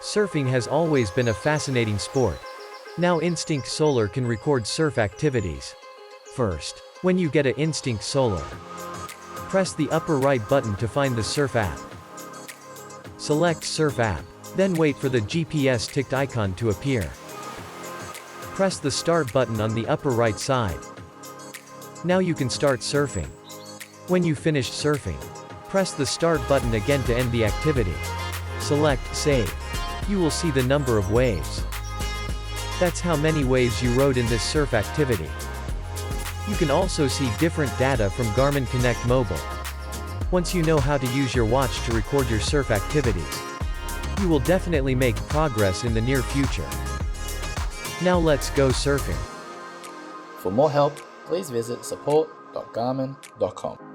Surfing has always been a fascinating sport. Now Instinct Solar can record surf activities. First, when you get a Instinct Solar, press the upper right button to find the surf app. Select Surf app. Then wait for the GPS ticked icon to appear. Press the Start button on the upper right side. Now you can start surfing. When you finish surfing, press the Start button again to end the activity. Select Save. You will see the number of waves. That's how many waves you rode in this surf activity. You can also see different data from Garmin Connect Mobile. Once you know how to use your watch to record your surf activities, you will definitely make progress in the near future. Now let's go surfing. For more help, please visit support.garmin.com.